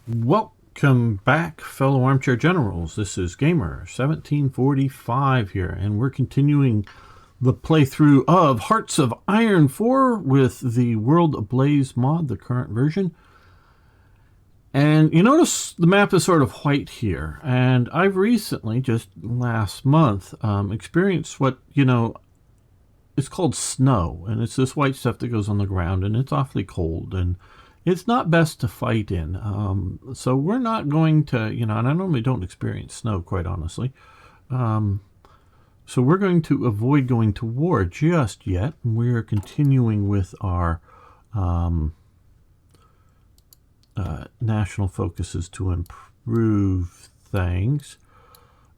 Welcome back, fellow armchair generals. This is Gamer 1745 here, and we're continuing the playthrough of Hearts of Iron 4 with the World Ablaze mod, the current version. And you notice the map is sort of white here, and I've recently, just last month, experienced what, it's called snow, and it's this white stuff that goes on the ground, and it's awfully cold, and it's not best to fight in. So we're not going to, and I normally don't experience snow, quite honestly. So we're going to avoid going to war just yet. We're continuing with our national focuses to improve things.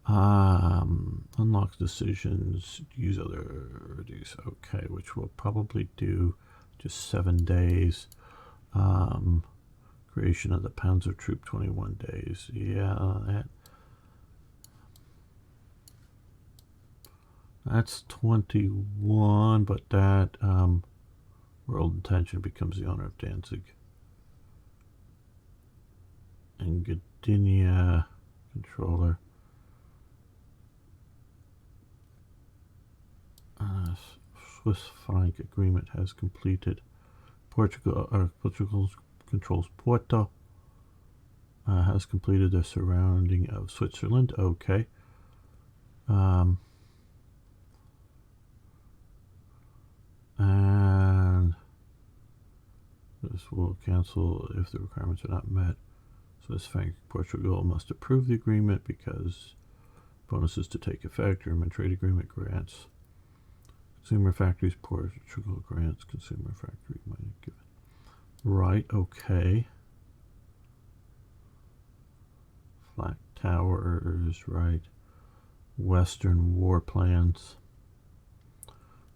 Unlock decisions, use other these. Okay, which we'll probably do just 7 days. Creation of the Panzer Troop, 21 days. Yeah, that's 21, but that world intention becomes the honor of Danzig. And Gdynia controller. Swiss franc agreement has completed. Portugal controls Porto. Has completed the surrounding of Switzerland. Okay. And this will cancel if the requirements are not met. Swiss franc Portugal must approve the agreement because bonuses to take effect. German trade agreement grants. Consumer factories, Portugal grants consumer factory money given. Right, okay. Flak towers, right. Western war plans.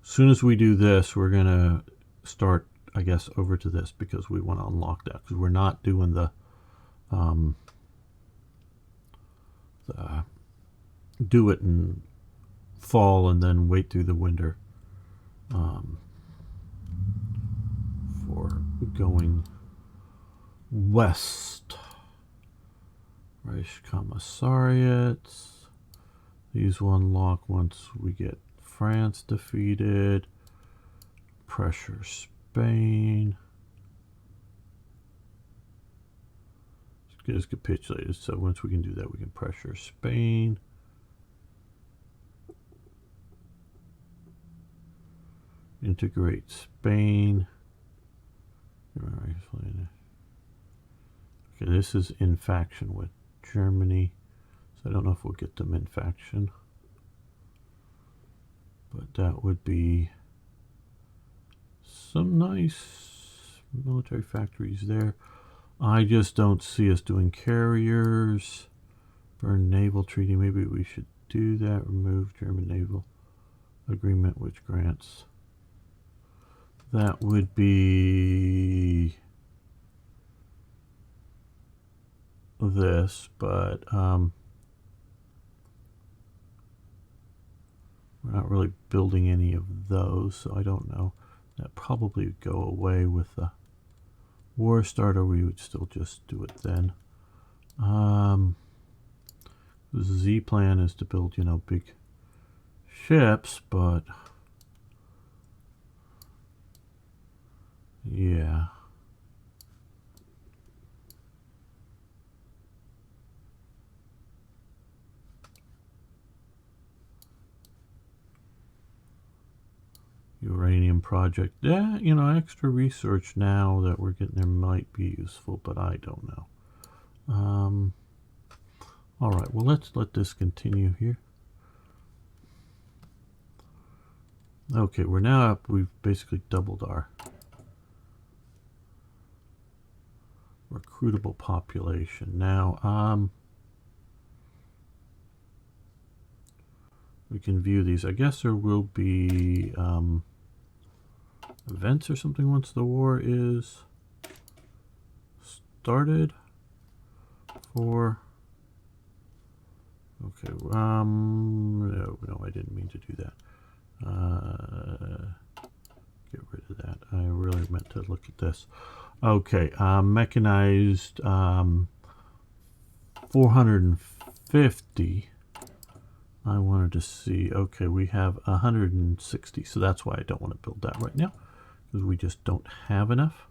As soon as we do this, we're going to start, I guess, over to this because we want to unlock that. Because we're not doing the do it in fall and then wait through the winter. For going west. Reich Commissariats. These will unlock once we get France defeated. Pressure Spain. Is capitulated, so once we can do that, we can pressure Spain. Integrate Spain. Okay, this is in faction with Germany, so I don't know if we'll get them in faction, but that would be some nice military factories there. I just don't see us doing carriers. Burn naval treaty. Maybe we should do that. Remove German naval agreement, which grants. That would be this, but we're not really building any of those, so I don't know. That probably would go away with the war starter. We would still just do it then. The Z plan is to build, big ships, but yeah. Uranium project. Yeah, extra research now that we're getting there might be useful, but I don't know. All right, well, let's let this continue here. Okay, we're now up. We've basically doubled our recruitable population. Now, we can view these. I guess there will be events or something once the war is started. Okay, no, I didn't mean to do that. Get rid of that. I really meant to look at this. Okay, mechanized 450. I wanted to see, okay, we have 160, so that's why I don't want to build that right now, because we just don't have enough.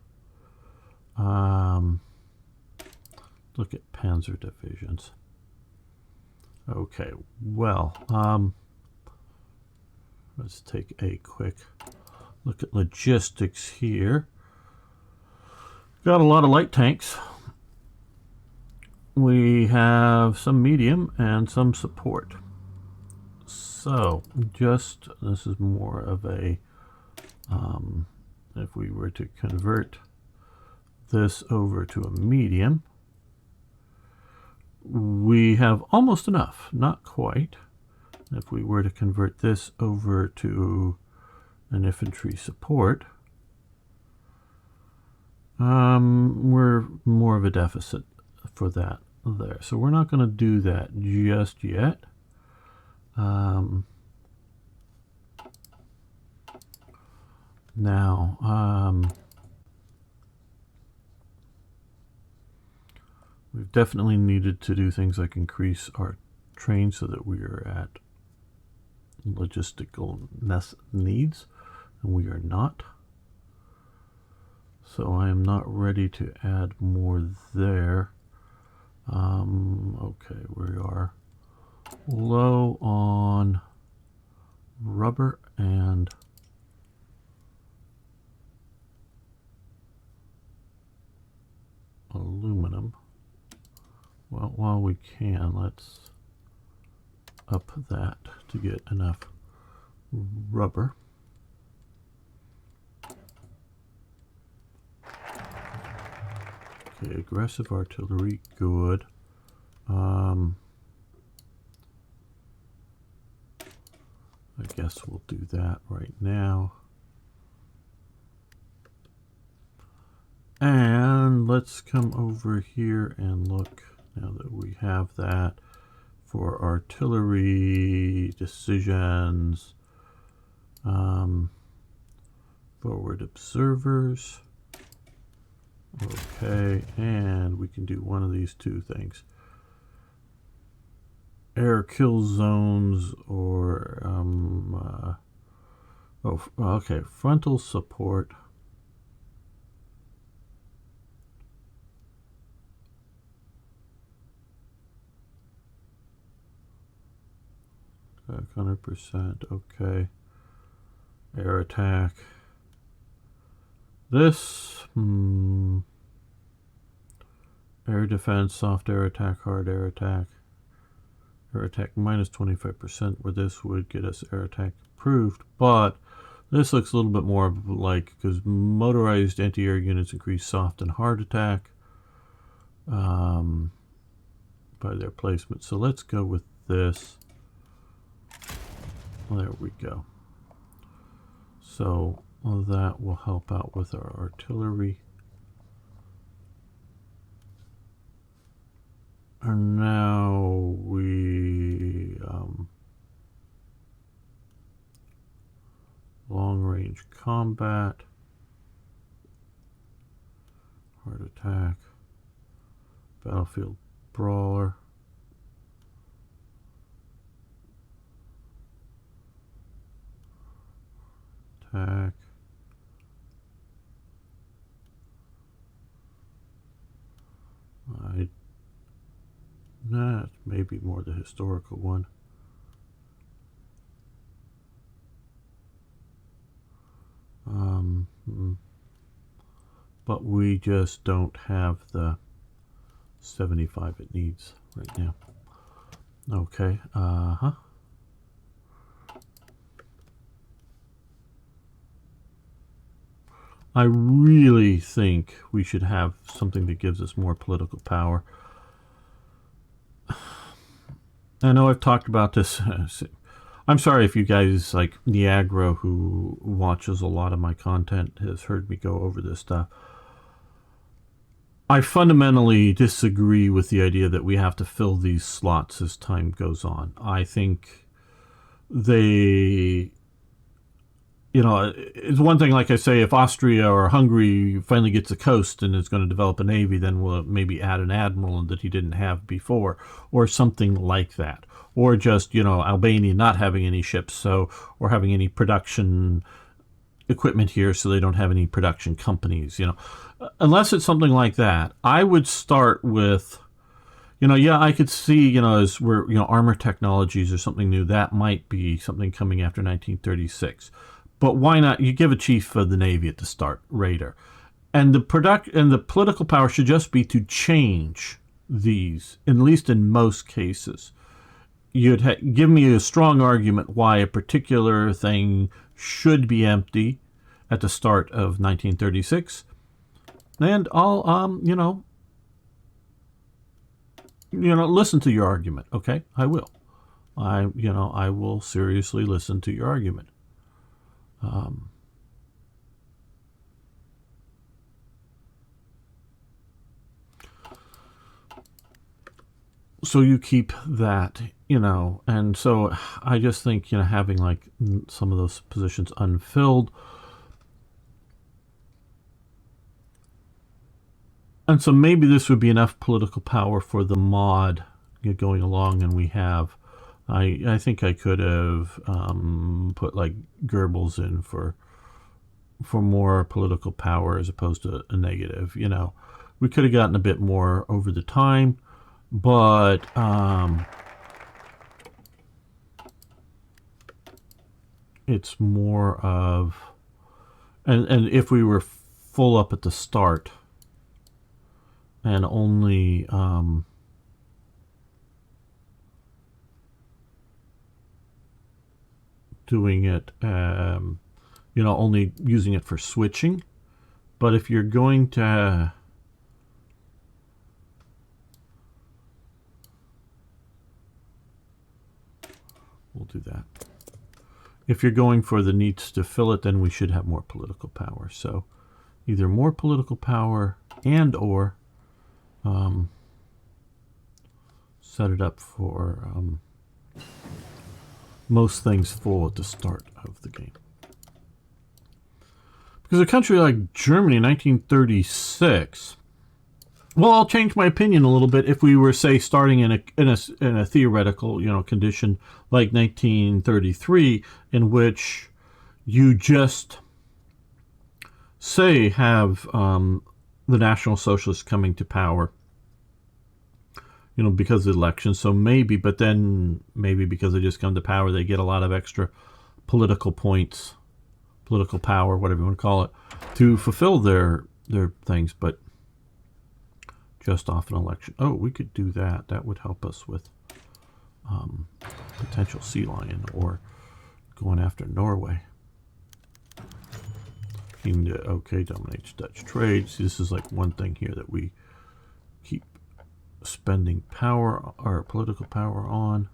Look at panzer divisions. Okay, well, let's take a quick look at logistics here. Got a lot of light tanks. We have some medium and some support. So just, this is more of a, if we were to convert this over to a medium, we have almost enough, not quite. If we were to convert this over to an infantry support, we're more of a deficit for that there. So we're not going to do that just yet. Now, we've definitely needed to do things like increase our train so that we are at logistical needs, and we are not. So I am not ready to add more there. Okay, we are low on rubber and aluminum. Well, while we can, let's up that to get enough rubber. Okay, aggressive artillery, good. I guess we'll do that right now. And let's come over here and look, now that we have that, for artillery decisions, forward observers. Okay, and we can do one of these two things. Air kill zones or, okay, frontal support. Back 100%, okay. Air attack. This, air defense, soft air attack, hard air attack. Air attack minus 25%, where this would get us air attack approved, but this looks a little bit more like, because motorized anti-air units increase soft and hard attack by their placement. So let's go with this. There we go. So that will help out with our artillery. And now we long range combat, hard attack, battlefield brawler. Attack. Nah, maybe more the historical one. But we just don't have the 75 it needs right now. Okay, I really think we should have something that gives us more political power. I know I've talked about this. I'm sorry if you guys like Niagara, who watches a lot of my content, has heard me go over this stuff. I fundamentally disagree with the idea that we have to fill these slots as time goes on. I think they you know, it's one thing, like I say, if Austria or Hungary finally gets a coast and is going to develop a navy, then we'll maybe add an admiral that he didn't have before, or something like that. Or just, you know, Albania not having any ships, so, or having any production equipment here, so they don't have any production companies, you know. Unless it's something like that, I would start with, you know, yeah, I could see, you know, as we're, you know, armor technologies or something new, that might be something coming after 1936. But why not? You give a chief of the Navy at the start, Raider. And the political power should just be to change these, at least in most cases. You'd give me a strong argument why a particular thing should be empty at the start of 1936, and I'll listen to your argument. Okay, I will. I will seriously listen to your argument. So you keep that, you know, and so I just think, you know, having like some of those positions unfilled. And so maybe this would be enough political power for the mod going along, and we have, I think I could have put like Goebbels in for more political power as opposed to a negative. You know, we could have gotten a bit more over the time, but it's more of, and if we were full up at the start and only doing it, you know, only using it for switching. But if you're going to we'll do that. If you're going for the needs to fill it, then we should have more political power. So either more political power and or set it up for most things full at the start of the game. Because a country like Germany in 1936, well, I'll change my opinion a little bit if we were, say, starting in a theoretical, you know, condition like 1933, in which you just say have the National Socialists coming to power, you know, because of the election. So maybe, but then maybe because they just come to power, they get a lot of extra political points, political power, whatever you want to call it, to fulfill their things. But just off an election. Oh, we could do that. That would help us with potential sea lion or going after Norway. Okay, dominates Dutch trade. See, this is like one thing here that we keep spending power, or political power, on.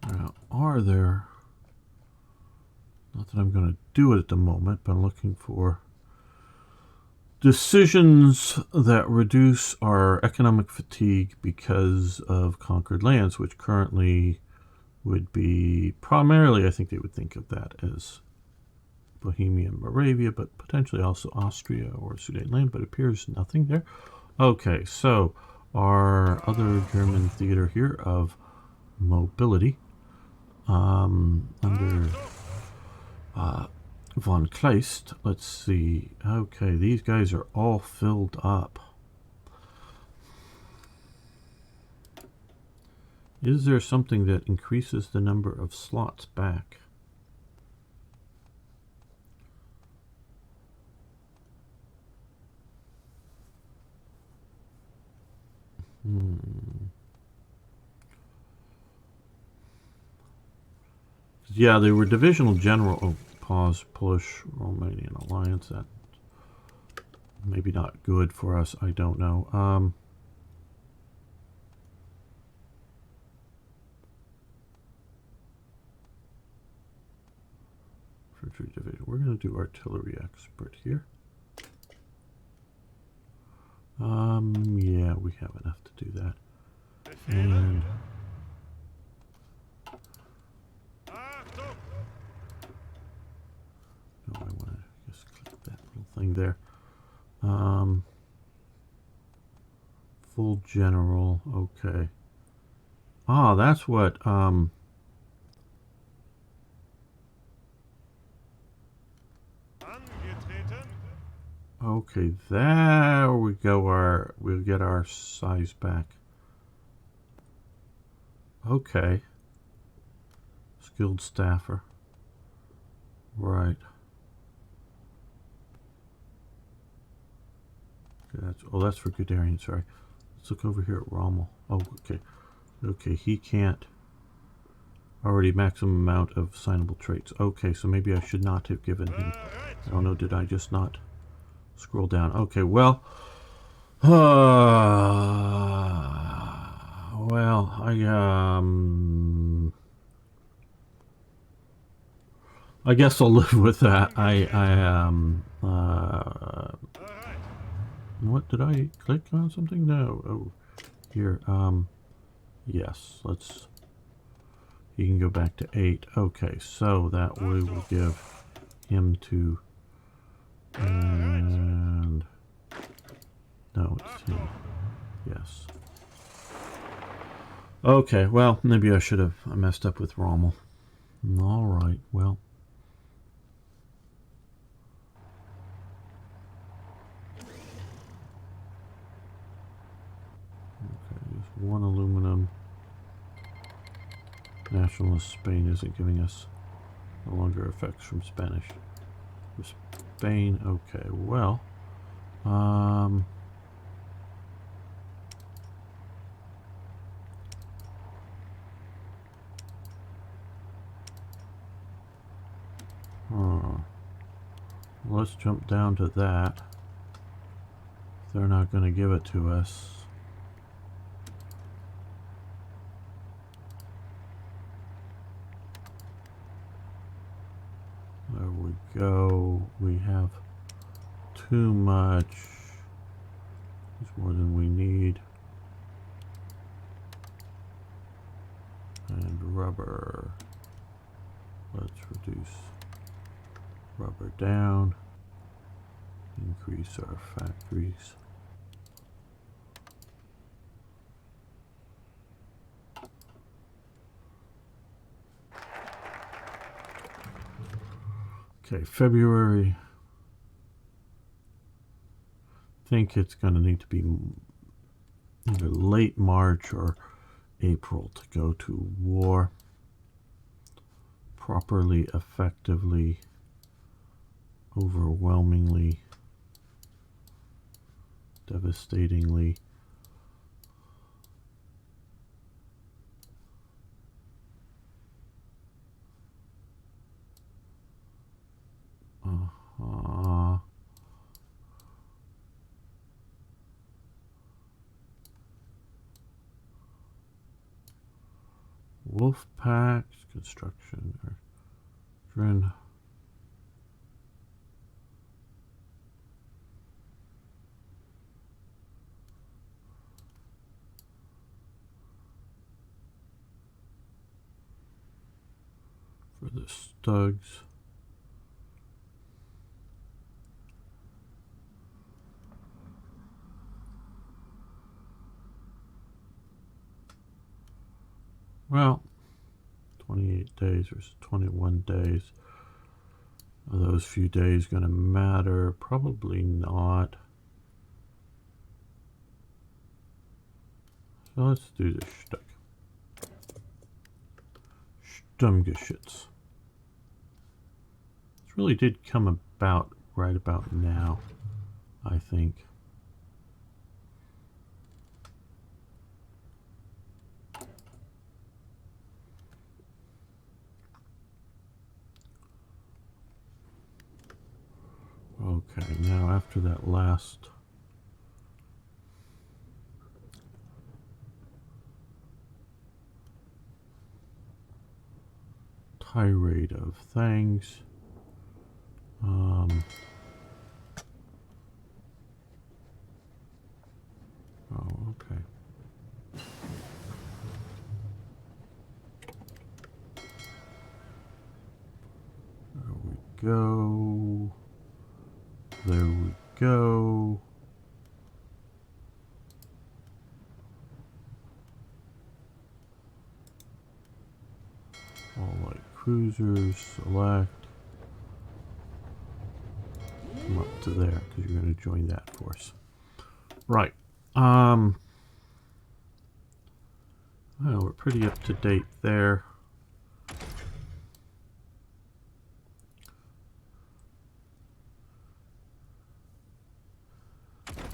Now, are there, not that I'm going to do it at the moment, but I'm looking for decisions that reduce our economic fatigue because of conquered lands, which currently would be primarily, I think they would think of that as Bohemia and Moravia, but potentially also Austria or Sudetenland, but it appears nothing there. Okay, so our other German theater here of mobility, under von Kleist, let's see. Okay, these guys are all filled up. Is there something that increases the number of slots back? Yeah, they were divisional general. Oh, pause. Polish-Romanian alliance. That maybe not good for us. I don't know. infantry division. We're going to do artillery expert here. Yeah, we have enough to do that. And no, I want to just click that little thing there. Full general, okay. Ah, that's what, okay, there we go, we'll get our size back. Okay. Skilled staffer. Right. Okay, that's for Guderian, sorry. Let's look over here at Rommel. Oh, okay. Okay, he can't. Already maximum amount of assignable traits. Okay, so maybe I should not have given him. I don't know, did I just not scroll down? Okay, well. Well, I guess I'll live with that. What, did I click on something? No. Oh, here, yes, he can go back to 8. Okay, so that we will give him to, and, no, it's him. Yes. Okay, well, maybe I should have messed up with Rommel. Alright, well. Okay, just 1 aluminum. Nationalist Spain isn't giving us no longer effects from Spanish. For Spain, okay, well. Let's jump down to that. They're not going to give it to us. There we go. We have too much. It's more than we need. And rubber. Let's reduce rubber down. Increase our factories. Okay, February. I think it's going to need to be either late March or April to go to war properly, effectively, overwhelmingly, devastatingly. Wolf packs, construction, or trend. For the Stugs. Well, 28 days versus 21 days. Are those few days going to matter? Probably not. So let's do the Stug. Sturmgeschütz. This really did come about right about now, I think. Okay, now after that last tirade of things, Oh, okay. There we go. There we go. All light cruisers, select. Come up to there because you're going to join that force. Right. Well, we're pretty up to date there.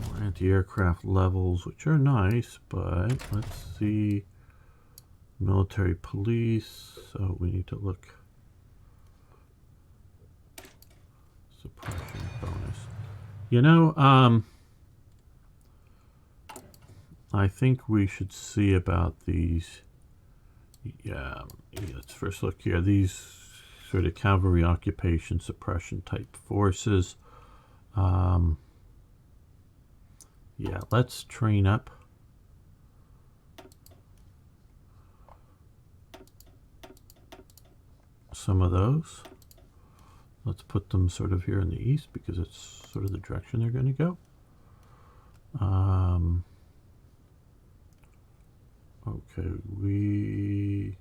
More anti-aircraft levels, which are nice, but let's see. Military police. So we need to look. Suppression bonus. You know, I think we should see about these. Yeah, let's first look here. These sort of cavalry occupation suppression type forces. Yeah, let's train up. Some of those. Let's put them sort of here in the east because it's sort of the direction they're going to go. Okay, we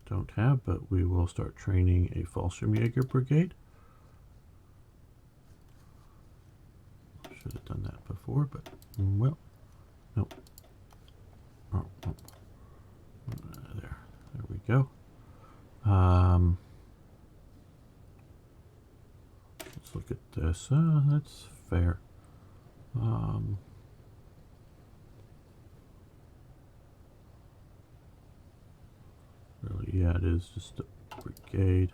don't have, but we will start training a Fallschirmjäger brigade. Should have done that before, but well, nope. Oh, oh. There we go. Let's look at this. That's fair. Really, yeah, it is just a brigade.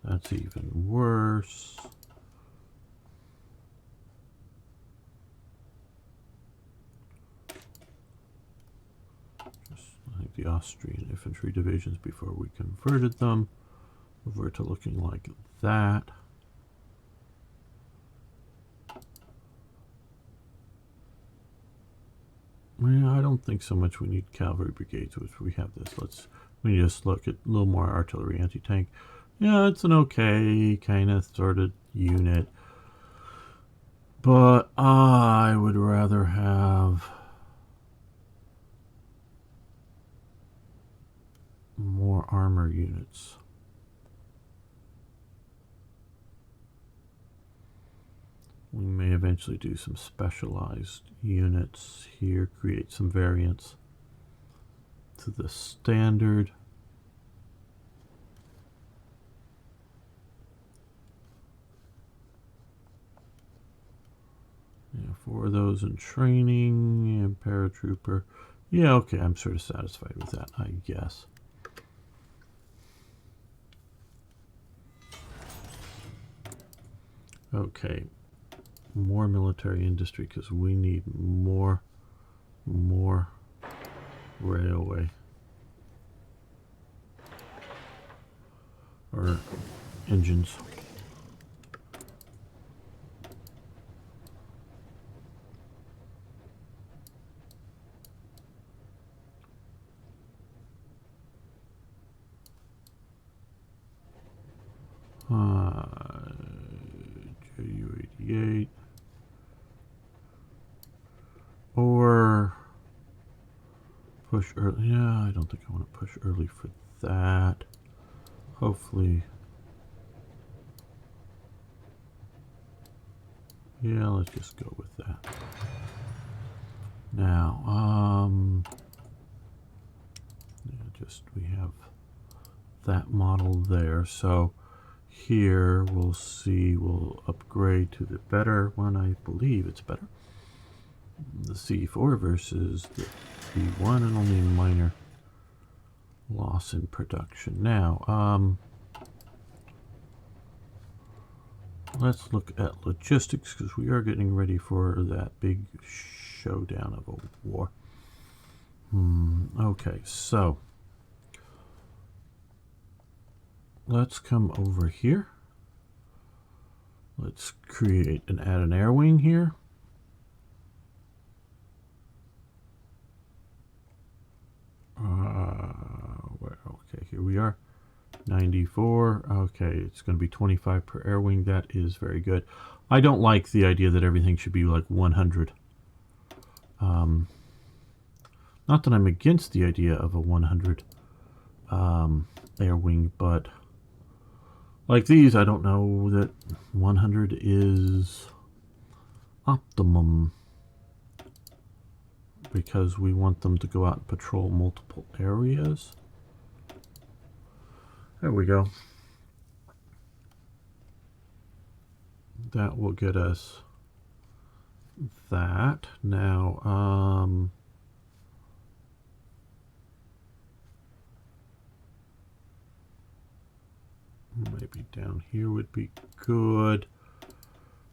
That's even worse. I think the Austrian infantry divisions before we converted them over to looking like that. Yeah, I don't think so much we need cavalry brigades, which we have this. Let me just look at a little more artillery anti-tank. Yeah, it's an okay kind of sort of unit. But I would rather have more armor units. We may eventually do some specialized units here, create some variants to the standard. Yeah, 4 of those in training and paratrooper. Yeah, okay, I'm sort of satisfied with that, I guess. Okay, more military industry because we need more railway or engines. Ju-88 or push early. Yeah, I don't think I want to push early for that. Hopefully, yeah, let's just go with that. Now, yeah, just we have that model there. So here we'll see, we'll upgrade to the better one. I believe it's better. The C4 versus the B1, and only minor loss in production. Now, let's look at logistics because we are getting ready for that big showdown of a war. Okay, so let's come over here. Let's create and add an air wing here. Okay, here we are. 94. Okay, it's going to be 25 per air wing. That is very good. I don't like the idea that everything should be like 100. Not that I'm against the idea of a 100 air wing, but like these, I don't know that 100 is optimum, because we want them to go out and patrol multiple areas. There we go. That will get us that. Now, maybe down here would be good.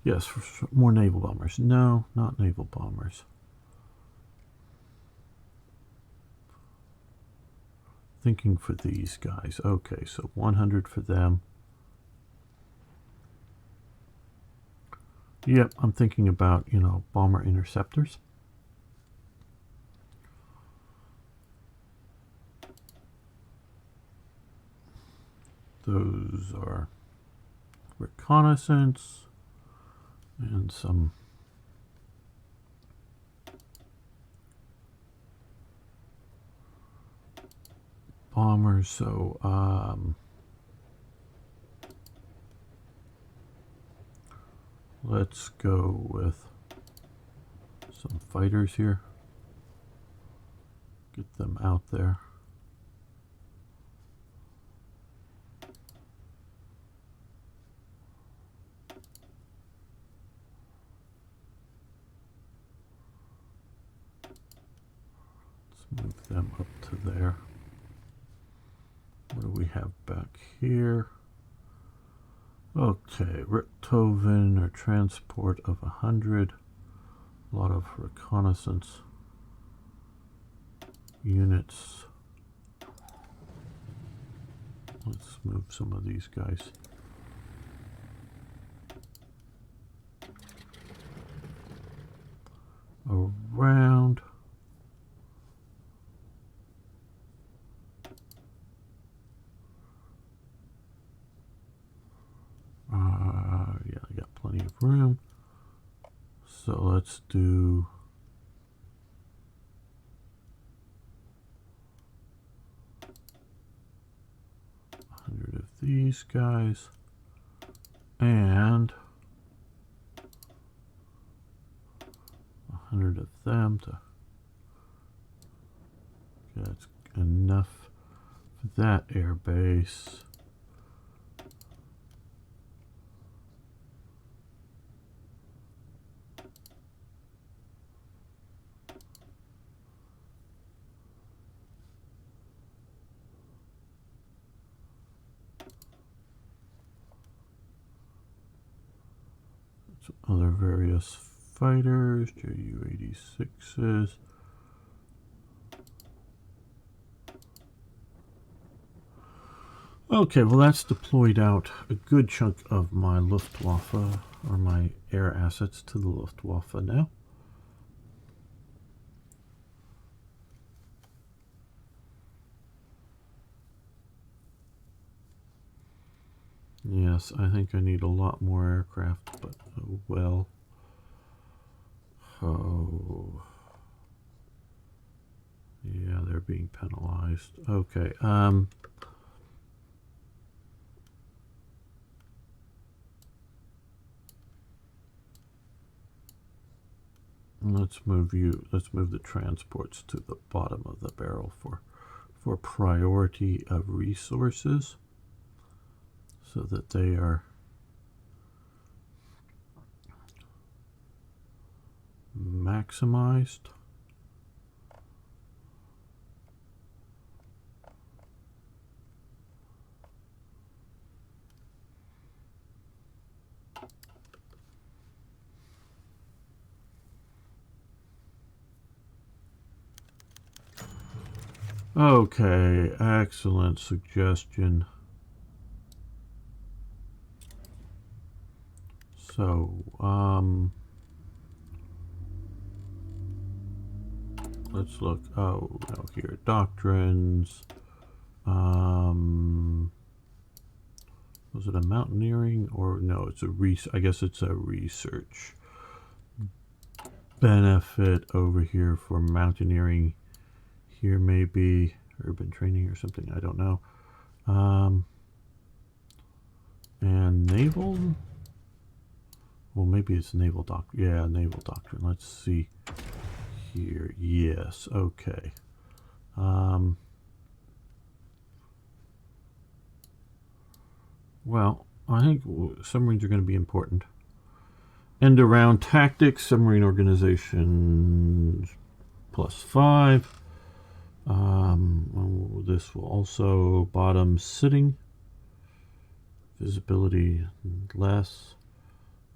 Yes, for more naval bombers. No, not naval bombers. Thinking for these guys. Okay, so 100 for them. Yep, I'm thinking about, you know, bomber interceptors. Those are reconnaissance and some bombers. So let's go with some fighters here. Get them out there. Let's move them up to there. What do we have back here? Okay, Richthofen or transport of 100. A lot of reconnaissance units. Let's move some of these guys. Around. Yeah, I got plenty of room. So let's do 100 of these guys and 100 of them to get enough for that air base. Some other various fighters, Ju-86s. Okay, well that's deployed out a good chunk of my Luftwaffe, or my air assets, to the Luftwaffe now. Yes, I think I need a lot more aircraft, but oh well. Oh. Yeah, they're being penalized. Okay, let's move the transports to the bottom of the barrel for priority of resources, so that they are maximized. Okay, excellent suggestion. So, let's look. Oh, no, here, doctrines. Was it a mountaineering or no? It's a I guess it's a research benefit over here for mountaineering. Here maybe urban training or something. I don't know. And naval. Well, maybe it's naval doctrine. Yeah, naval doctrine. Let's see here. Yes. Okay. Well, I think submarines are going to be important. End around tactics, submarine organization +5. This will also bottom sitting. Visibility less.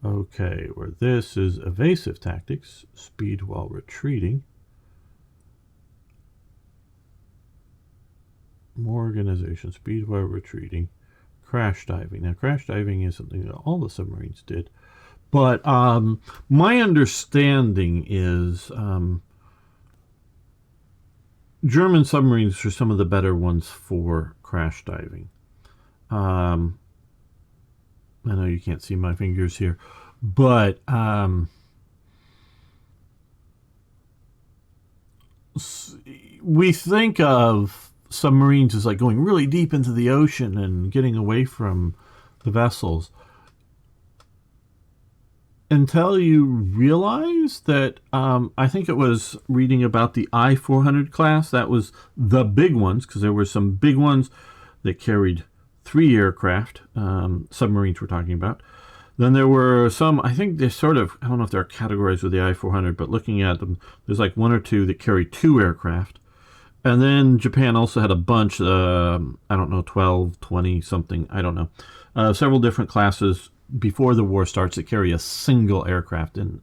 Okay, where this is evasive tactics, speed while retreating. More organization, speed while retreating. Crash diving. Now, crash diving is something that all the submarines did. But my understanding is German submarines are some of the better ones for crash diving. I know you can't see my fingers here, but we think of submarines as like going really deep into the ocean and getting away from the vessels until you realize that I think it was reading about the I-400 class. That was the big ones, because there were some big ones that carried 3 aircraft, submarines we're talking about. Then there were some, I think they sort of, I don't know if they're categorized with the I-400, but looking at them, there's like 1 or 2 that carry 2 aircraft. And then Japan also had a bunch, I don't know, 12, 20, something, I don't know. Several different classes before the war starts that carry a single aircraft in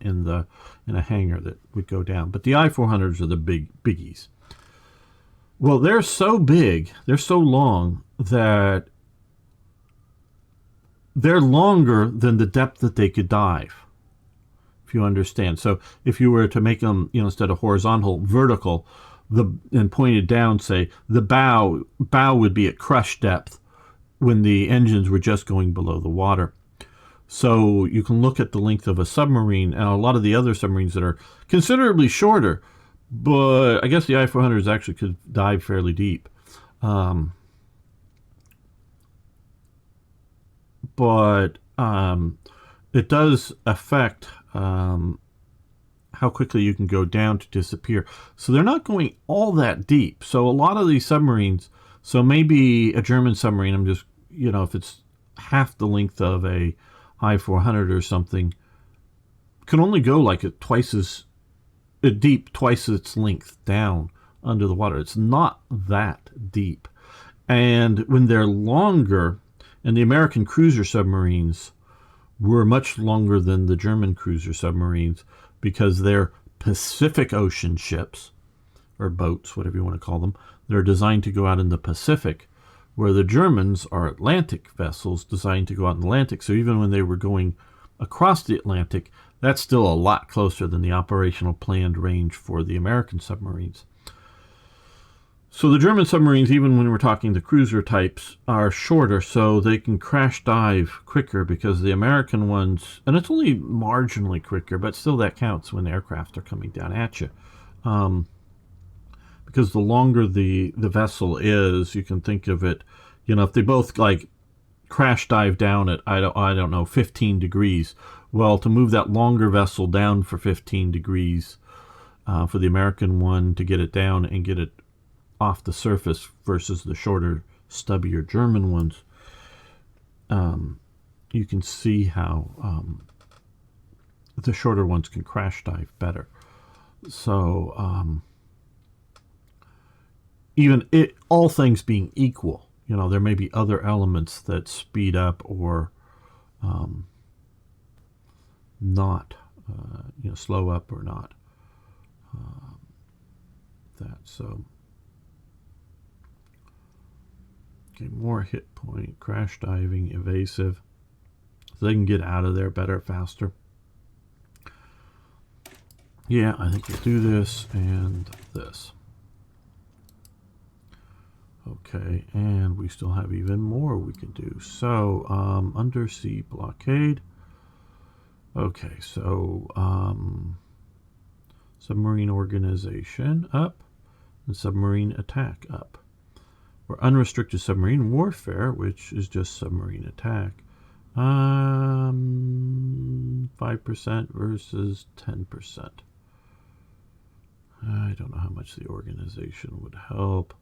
a hangar that would go down. But the I-400s are the biggies. Well, they're so big, they're so long that they're longer than the depth that they could dive, if you understand. So if you were to make them, instead of horizontal, vertical, and pointed down, say, the bow would be at crush depth when the engines were just going below the water. So you can look at the length of a submarine and a lot of the other submarines that are considerably shorter, but I guess the I-400s actually could dive fairly deep. But it does affect how quickly you can go down to disappear. So they're not going all that deep. So a lot of these submarines, so maybe a German submarine, I'm just, if it's half the length of a I-400 or something, can only go like twice as deep, twice its length down under the water. It's not that deep. And when they're longer, and the American cruiser submarines were much longer than the German cruiser submarines because they're Pacific Ocean ships, or boats, whatever you want to call them. They're designed to go out in the Pacific, where the Germans are Atlantic vessels designed to go out in the Atlantic. So even when they were going across the Atlantic, that's still a lot closer than the operational planned range for the American submarines. So the German submarines, even when we're talking the cruiser types, are shorter, so they can crash dive quicker, because the American ones, and it's only marginally quicker, but still that counts when aircraft are coming down at you. Because the longer the vessel is, you can think of it, if they both like crash dive down at, I don't know, 15 degrees. Well, to move that longer vessel down for 15 degrees, for the American one to get it down and get it off the surface versus the shorter, stubbier German ones, you can see how the shorter ones can crash dive better. So even all things being equal, there may be other elements that speed up or not, slow up or not. So. Okay, more hit point, crash diving, evasive. So they can get out of there better, faster. Yeah, I think we'll do this and this. Okay, and we still have even more we can do. So, undersea blockade. Okay, so submarine organization up, and submarine attack up. Or unrestricted submarine warfare, which is just submarine attack. 5% versus 10%. I don't know how much the organization would help.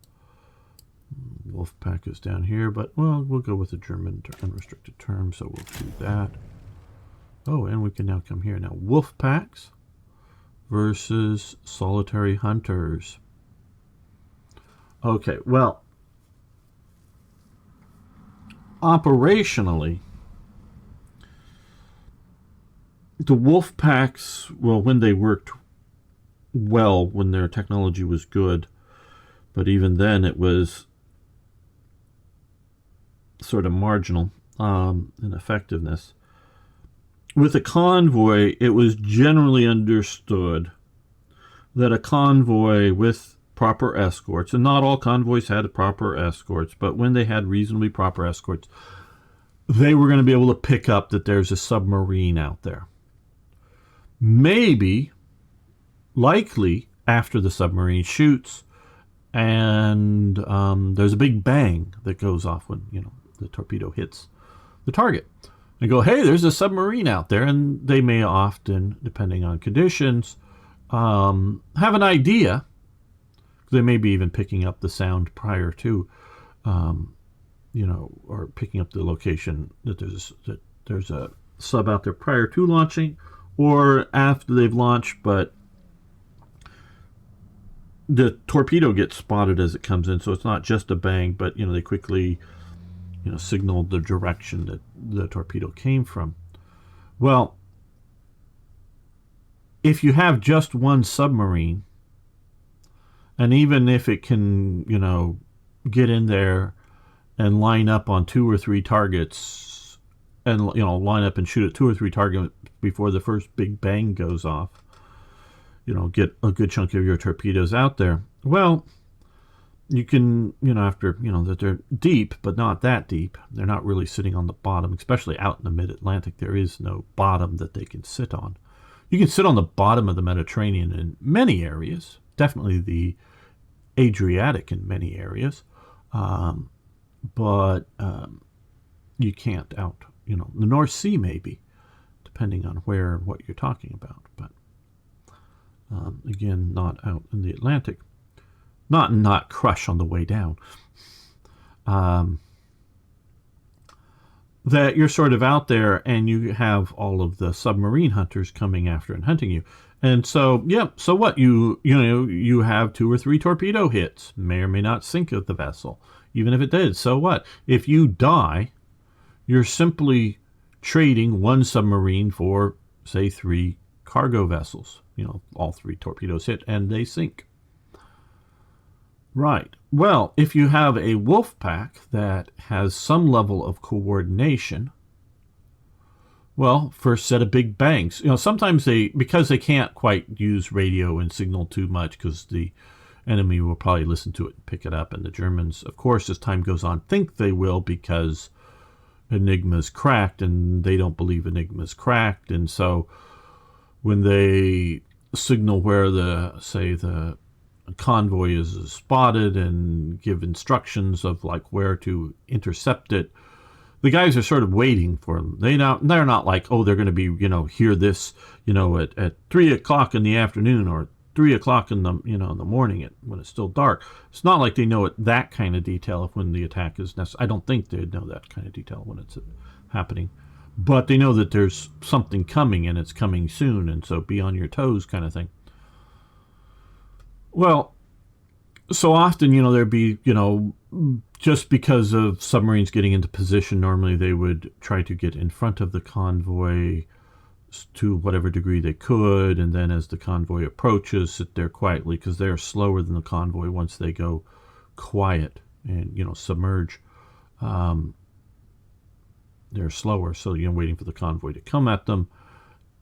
Wolfpack is down here, but well, we'll go with the German unrestricted term, so we'll do that. Oh, and we can now come here. Now, Wolfpacks versus solitary hunters. Okay, well, operationally, the Wolfpacks, well, when they worked well, when their technology was good, but even then it was sort of marginal in effectiveness. With a convoy, it was generally understood that a convoy with proper escorts, and not all convoys had proper escorts, but when they had reasonably proper escorts, they were going to be able to pick up that there's a submarine out there. Maybe, likely, after the submarine shoots, and there's a big bang that goes off when, you know, the torpedo hits the target. They go, hey, there's a submarine out there, and they may often, depending on conditions, have an idea. They may be even picking up the sound prior to, you know, or picking up the location that there's a sub out there prior to launching, or after they've launched, but the torpedo gets spotted as it comes in, so it's not just a bang, but, you know, they quickly, you know, signaled the direction that the torpedo came from. Well, if you have just one submarine, and even if it can, you know, get in there and line up on 2 or 3 targets, and, you know, line up and shoot at 2 or 3 targets before the first big bang goes off, you know, get a good chunk of your torpedoes out there. Well, you can, you know, after, you know, that they're deep, but not that deep. They're not really sitting on the bottom, especially out in the mid-Atlantic. There is no bottom that they can sit on. You can sit on the bottom of the Mediterranean in many areas, definitely the Adriatic in many areas, but you can't out, you know, the North Sea maybe, depending on where and what you're talking about. But again, not out in the Atlantic. Not crush on the way down. That you're sort of out there and you have all of the submarine hunters coming after and hunting you. And so, yeah, so what? You know, you have 2 or 3 torpedo hits. May or may not sink the vessel. Even if it did, so what? If you die, you're simply trading one submarine for, say, 3 cargo vessels. You know, all 3 torpedoes hit and they sink. Right. Well, if you have a Wolfpack that has some level of coordination, well, first set of big bangs. You know, sometimes because they can't quite use radio and signal too much because the enemy will probably listen to it and pick it up. And the Germans, of course, as time goes on, think they will because Enigma's cracked, and they don't believe Enigma's cracked. And so when they signal where the convoy is spotted and give instructions of like where to intercept it, the guys are sort of waiting for them. They're not like, oh, they're going to be, you know, hear this, you know, at 3 o'clock in the afternoon or 3 o'clock in the, you know, in the morning when it's still dark. It's not like they know it that kind of detail of when the attack is necessary. I don't think they'd know that kind of detail when it's happening, but they know that there's something coming and it's coming soon, and so be on your toes kind of thing. Well, so often, you know, there'd be, you know, just because of submarines getting into position, normally they would try to get in front of the convoy to whatever degree they could, and then as the convoy approaches, sit there quietly because they're slower than the convoy once they go quiet and, you know, submerge. they're slower, so you're waiting for the convoy to come at them,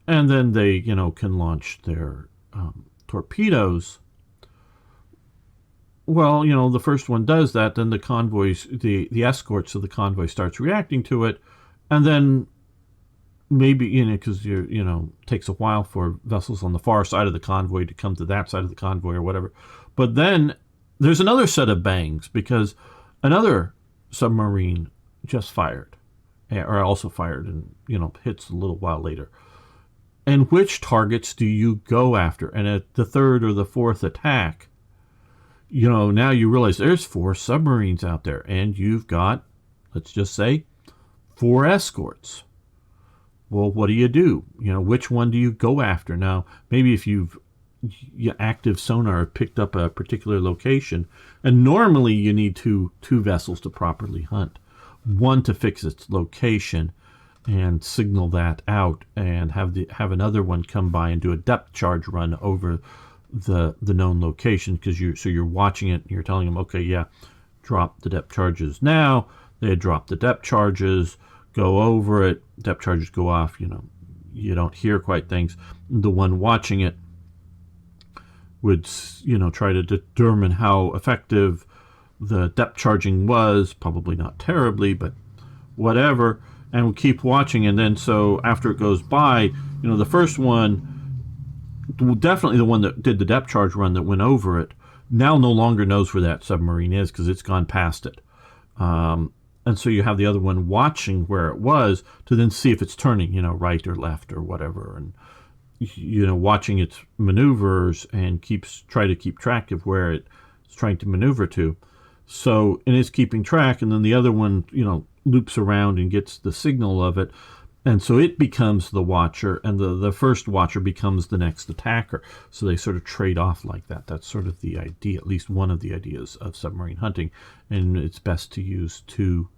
and then they can launch their torpedoes. Well, the first one does that, then the convoys, the escorts of the convoy starts reacting to it, and then maybe, because takes a while for vessels on the far side of the convoy to come to that side of the convoy or whatever. But then there's another set of bangs because another submarine just fired, or also fired, and hits a little while later. And which targets do you go after? And at the third or the fourth attack, now you realize there's 4 submarines out there, and you've got, let's just say, 4 escorts. Well, what do you do? Which one do you go after? Now, maybe if you've active sonar picked up a particular location, and normally you need two vessels to properly hunt. One to fix its location and signal that out, and have another one come by and do a depth charge run over the known location, because you're watching it and you're telling them, okay, yeah, drop the depth charges now. They drop the depth charges, go over it, depth charges go off, you don't hear quite things. The one watching it would try to determine how effective the depth charging was, probably not terribly, but whatever, and we'll keep watching. And then so after it goes by, the first one, definitely the one that did the depth charge run that went over it, now no longer knows where that submarine is because it's gone past it. And so you have the other one watching where it was to then see if it's turning, right or left or whatever, and watching its maneuvers and try to keep track of where it's trying to maneuver to. So, and it's keeping track, and then the other one, loops around and gets the signal of it, and so it becomes the watcher, and the first watcher becomes the next attacker. So they sort of trade off like that. That's sort of the idea, at least one of the ideas of submarine hunting, and it's best to use two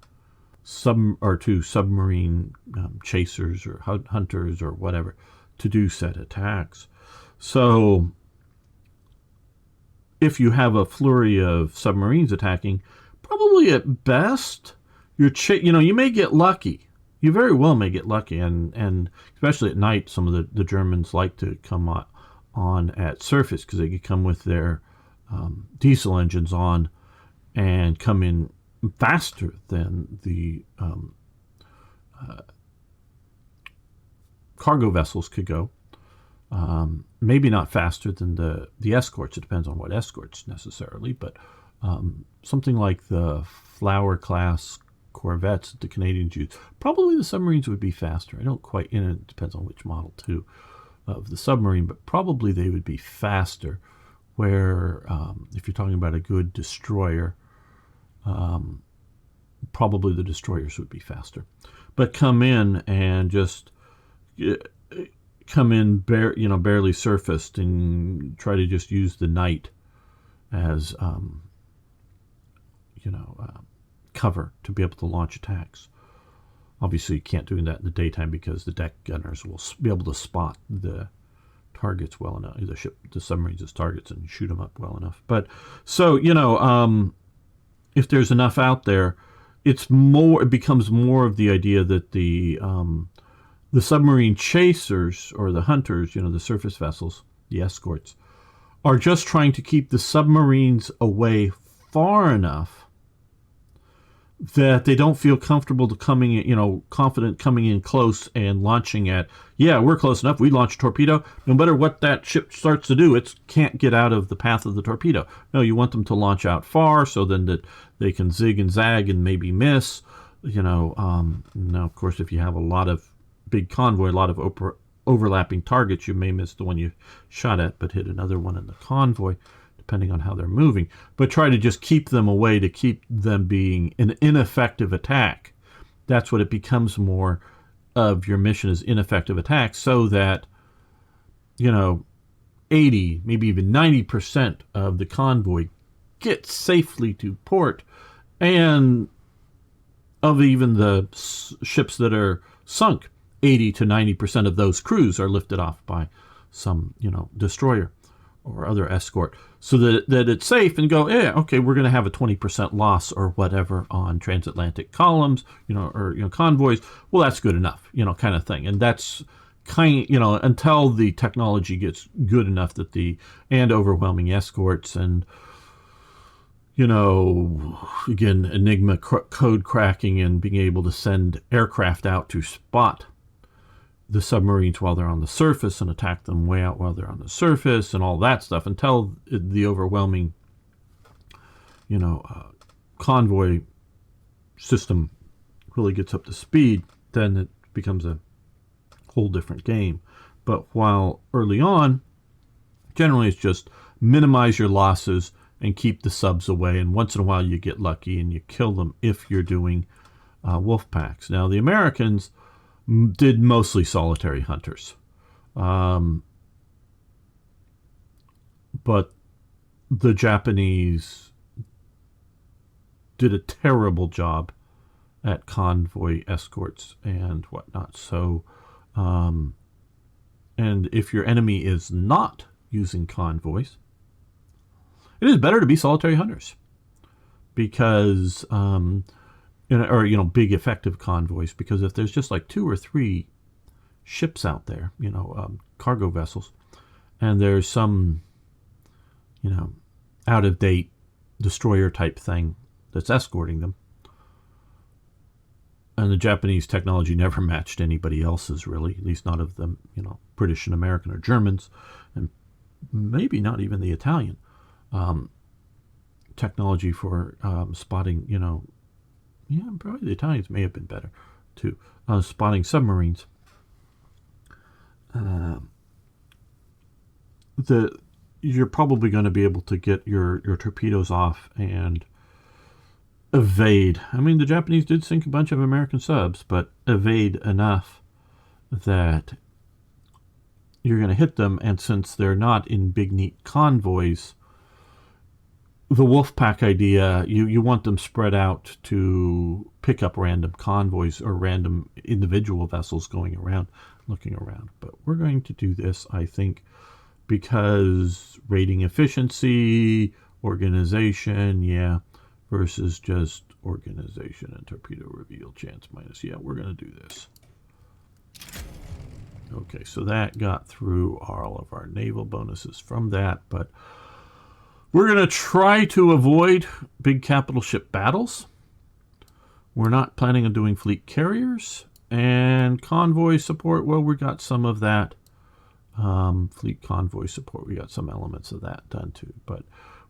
submarine chasers or hunters or whatever to do set attacks. So if you have a flurry of submarines attacking, probably at best you may get lucky. You very well may get lucky, and especially at night, some of the Germans like to come on at surface because they could come with their diesel engines on and come in faster than the cargo vessels could go. Maybe not faster than the escorts. It depends on what escorts necessarily, but something like the Flower class corvettes that the Canadians use, probably the submarines would be faster. I don't quite, it depends on which model too of the submarine, but probably they would be faster, where if you're talking about a good destroyer, probably the destroyers would be faster. But come in and just barely surfaced and try to just use the night as cover to be able to launch attacks. Obviously, you can't do that in the daytime because the deck gunners will be able to spot the targets well enough, the submarines as targets, and shoot them up well enough. But so if there's enough out there, it becomes more of the idea that the submarine chasers or the hunters, the surface vessels, the escorts, are just trying to keep the submarines away far enough that they don't feel comfortable confident coming in close and launching at, we're close enough, we launch a torpedo, no matter what that ship starts to do, it can't get out of the path of the torpedo. No, you want them to launch out far so then that they can zig and zag and maybe miss. Now, of course, if you have a lot of big convoy, a lot of overlapping targets, you may miss the one you shot at, but hit another one in the convoy, depending on how they're moving. But try to just keep them away to keep them being an ineffective attack. That's what it becomes more of your mission, is ineffective attack, so that 80, maybe even 90% of the convoy gets safely to port, and of even the ships that are sunk, 80 to 90% of those crews are lifted off by some destroyer or other escort, so that it's safe, and go, yeah, okay, we're going to have a 20% loss or whatever on transatlantic columns, or convoys. Well, that's good enough, kind of thing. And that's until the technology gets good enough that and overwhelming escorts and again, Enigma code cracking and being able to send aircraft out to spot the submarines while they're on the surface and attack them way out while they're on the surface and all that stuff, until the overwhelming, convoy system really gets up to speed, then it becomes a whole different game. But while early on, generally it's just minimize your losses and keep the subs away, and once in a while you get lucky and you kill them if you're doing wolf packs. Now, the Americans did mostly solitary hunters. But the Japanese did a terrible job at convoy escorts and whatnot. So, and if your enemy is not using convoys, it is better to be solitary hunters, because big effective convoys, because if there's just like 2 or 3 ships out there, cargo vessels, and there's some, out of date destroyer type thing that's escorting them, and the Japanese technology never matched anybody else's, really, at least not of them, British and American or Germans, and maybe not even the Italian technology for spotting, probably the Italians may have been better too, spotting submarines. You're probably going to be able to get your torpedoes off and evade. I mean, the Japanese did sink a bunch of American subs, but evade enough that you're going to hit them. And since they're not in big, neat convoys, the Wolfpack idea, you want them spread out to pick up random convoys or random individual vessels going around, looking around. But we're going to do this, I think, because rating efficiency, organization, versus just organization and torpedo reveal chance minus. Yeah, we're going to do this. Okay, so that got through all of our naval bonuses from that, but we're going to try to avoid big capital ship battles. We're not planning on doing fleet carriers. And convoy support, well, we got some of that. Fleet convoy support, we got some elements of that done too. But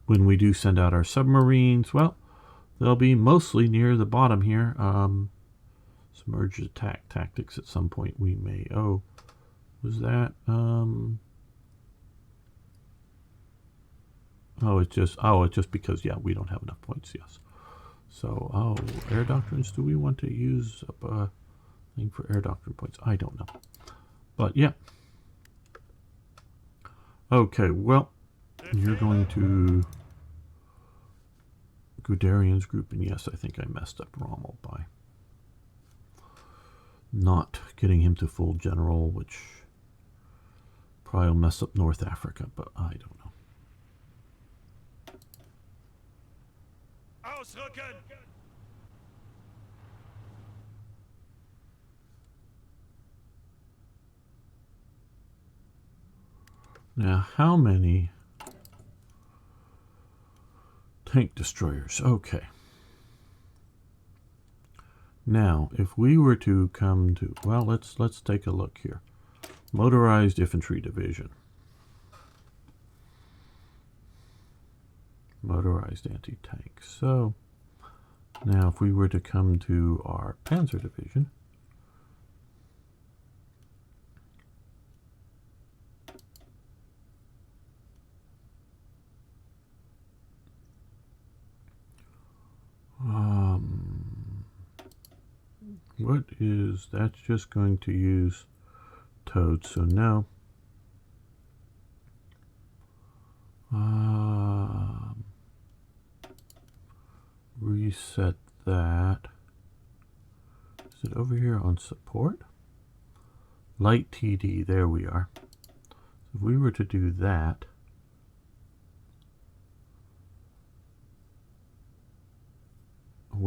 when we do send out our submarines, well, they'll be mostly near the bottom here. Submerged attack tactics at some point we may... Oh, was that... it's just because, we don't have enough points, yes. So, air doctrines, do we want to use a thing for air doctrine points? I don't know. But, yeah. Okay, well, you're going to Guderian's group, and yes, I think I messed up Rommel by not getting him to full general, which probably will mess up North Africa, but I don't know. Now, how many tank destroyers? Okay. Now, if we were to come to, well, let's take a look here. Motorized infantry division. Motorized anti-tank. So, now if we were to come to our Panzer division, what is, that's just going to use Toad, so now reset that. Is it over here on support? Light TD, there we are. If we were to do that,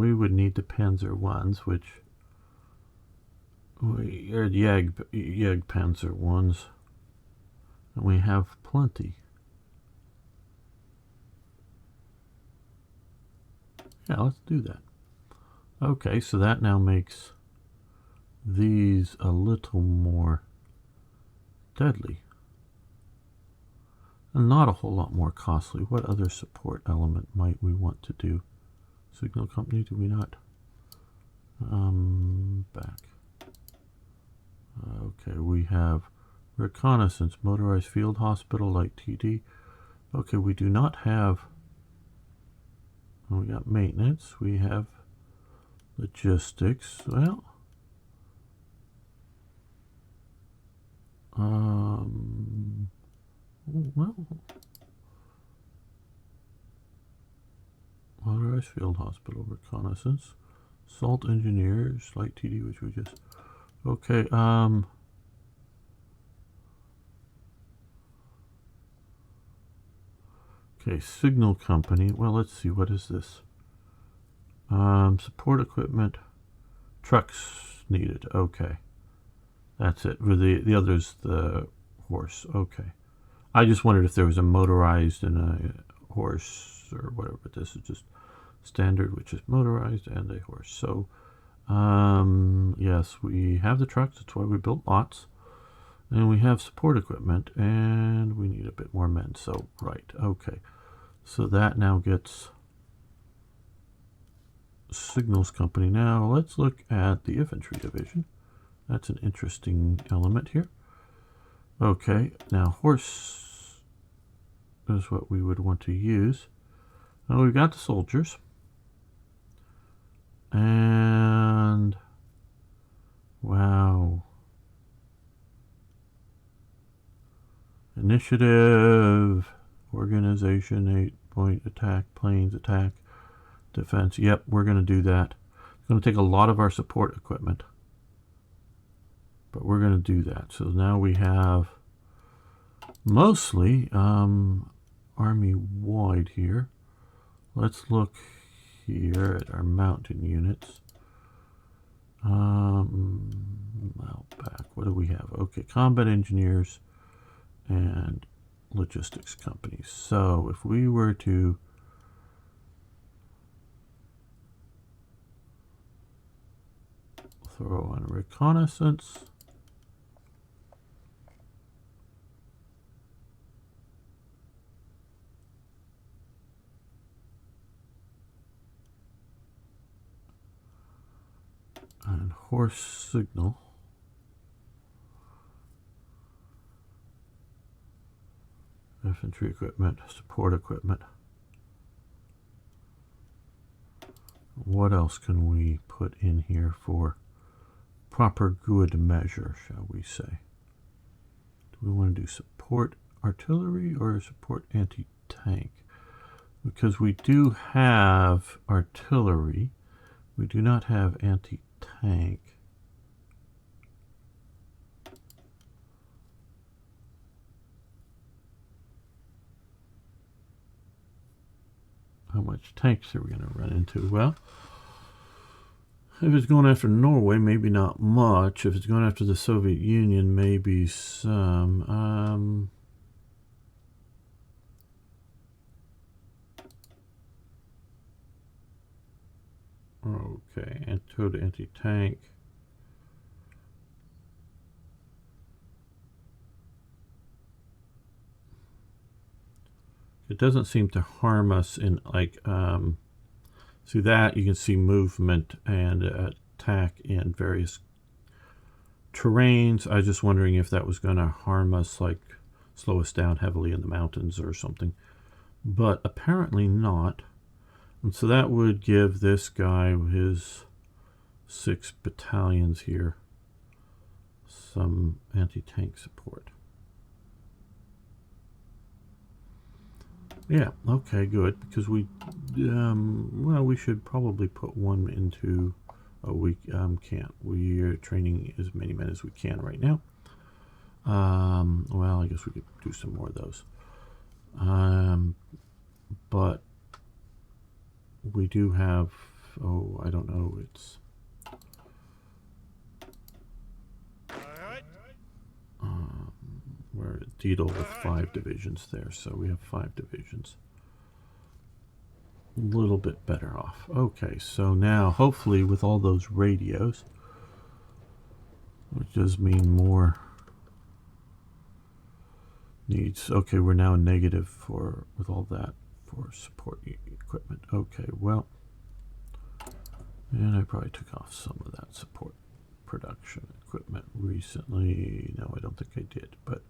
we would need the Panzer ones, which we are Yag Panzer ones, and we have plenty. Yeah, let's do that. Okay, so that now makes these a little more deadly. And not a whole lot more costly. What other support element might we want to do? Signal company, do we not? Back. Okay, we have reconnaissance, motorized field hospital, light TD. Okay, we do not have... We got maintenance, we have logistics. Well, motorized field hospital, reconnaissance, salt engineers, light TD, which we just... Okay, okay, signal company. Well, let's see, what is this? Support equipment, trucks needed. Okay, that's it. For the others, the horse. Okay, I just wondered if there was a motorized and a horse or whatever, but this is just standard, which is motorized and a horse. So yes, we have the trucks, that's why we built lots, and we have support equipment, and we need a bit more men. So right, okay, so that now gets signals company. Now let's look at the infantry division. That's an interesting element here. Okay, now horse is what we would want to use. Now we've got the soldiers, and wow, initiative, organization, 8-point attack, planes attack, defense. Yep, we're going to do that. It's going to take a lot of our support equipment, but we're going to do that. So now we have mostly army wide here. Let's look here at our mountain units. Out back, what do we have? Okay, combat engineers and logistics companies. So if we were to throw on reconnaissance, and horse signal, infantry equipment, support equipment. What else can we put in here for proper good measure, shall we say? Do we want to do support artillery or support anti-tank? Because we do have artillery, we do not have anti-tank. How much tanks are we going to run into? Well, if it's going after Norway, maybe not much. If it's going after the Soviet Union, maybe some. Okay, anti-tank. It doesn't seem to harm us in, like, see that, you can see movement and attack in various terrains. I was just wondering if that was going to harm us, like slow us down heavily in the mountains or something. But apparently not. And so that would give this guy, his 6 battalions here, some anti-tank support. Yeah, okay, good, because we, well, we should probably put one into, we can't. We are training as many men as we can right now. Well, I guess we could do some more of those. But we do have Oh, I don't know. It's we're at Deedle with 5 divisions there, so we have 5 divisions. A little bit better off. Okay, so now hopefully with all those radios, which does mean more needs. Okay, we're now negative for with all that for support equipment. Okay, well, and I probably took off some of that support production equipment recently. No, I don't think I did, but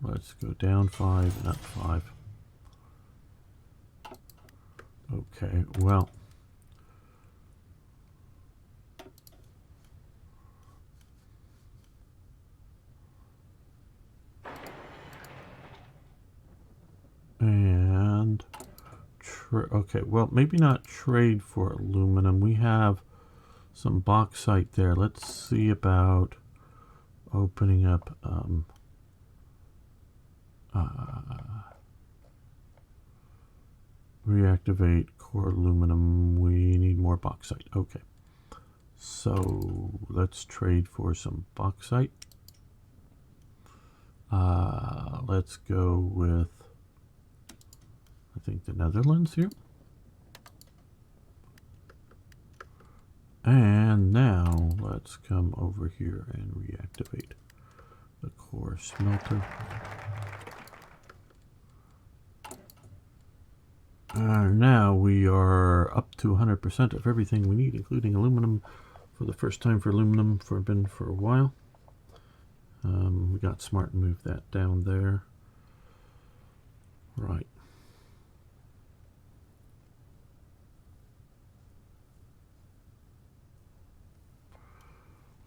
let's go down 5 and up 5. Okay, well, and okay, well, maybe not trade for aluminum. We have some bauxite there. Let's see about opening up reactivate core aluminum. We need more bauxite. Okay, so let's trade for some bauxite. Let's go with, I think, the Netherlands here. And now let's come over here and reactivate the core smelter. Now we are up to 100% of everything we need, including aluminum, for the first time for aluminum for a while. We got smart and moved that down there. Right.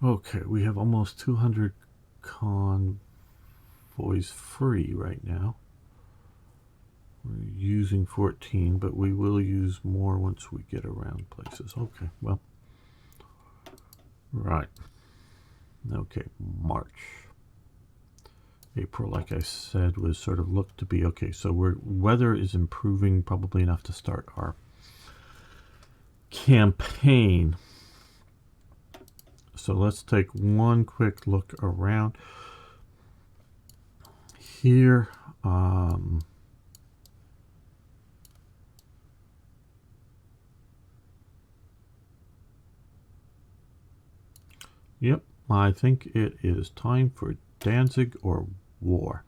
Okay, we have almost 200 convoys free right now. We're using 14, but we will use more once we get around places. Okay, well, right. Okay, March. April, like I said, was sort of looked to be okay. So weather is improving probably enough to start our campaign. So let's take one quick look around here. Yep, I think it is time for Danzig or war.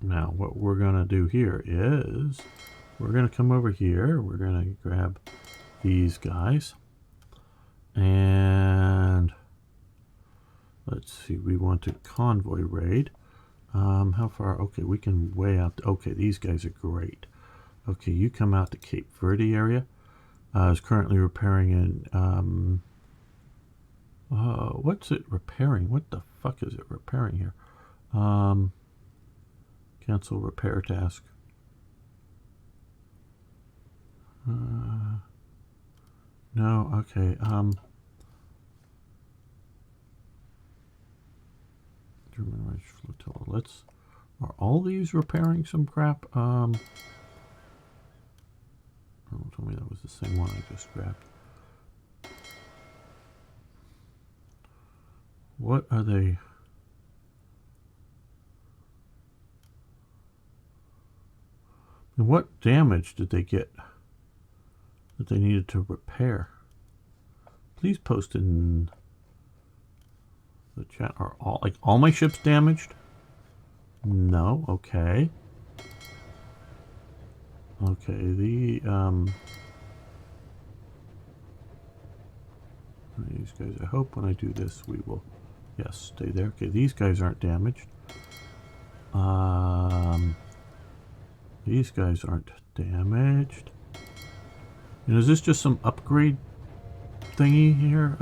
Now, what we're going to do here is we're going to come over here. We're going to grab these guys. And let's see, we want to convoy raid. How far? Okay, we can way out. Okay, these guys are great. Okay, you come out to Cape Verde area. Is currently repairing in what's it repairing? What the fuck is it repairing here? Cancel repair task. No, okay. German Reich flotilla. Let's. Are all these repairing some crap? Oh, told me that was the same one I just grabbed. What are they? And what damage did they get that they needed to repair? Please post in the chat. Are all my ships damaged? No. Okay. Okay. These guys. I hope when I do this, we will. Yes, stay there. Okay. These guys aren't damaged. These guys aren't damaged. And is this just some upgrade thingy here?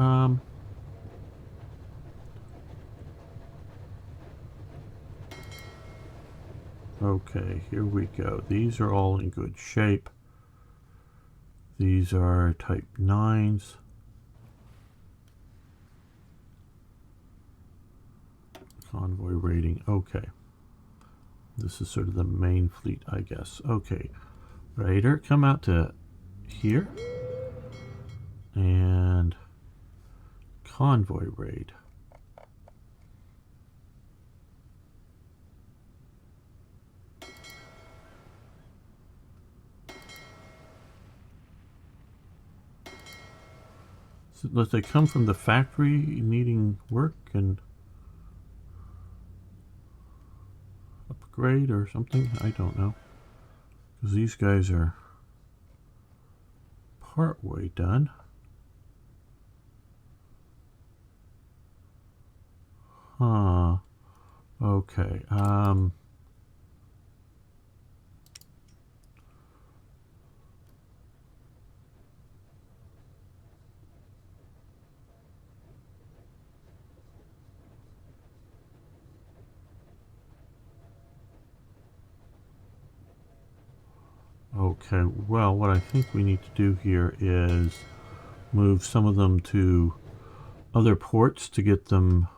Okay, here we go. These are all in good shape. These are type 9s. Convoy rating. Okay. This is sort of the main fleet, I guess. Okay. Raider, come out to here. And convoy raid. So does they come from the factory needing work and upgrade or something? I don't know. Because these guys are part way done. Huh. Okay. Okay, well, what I think we need to do here is move some of them to other ports to get them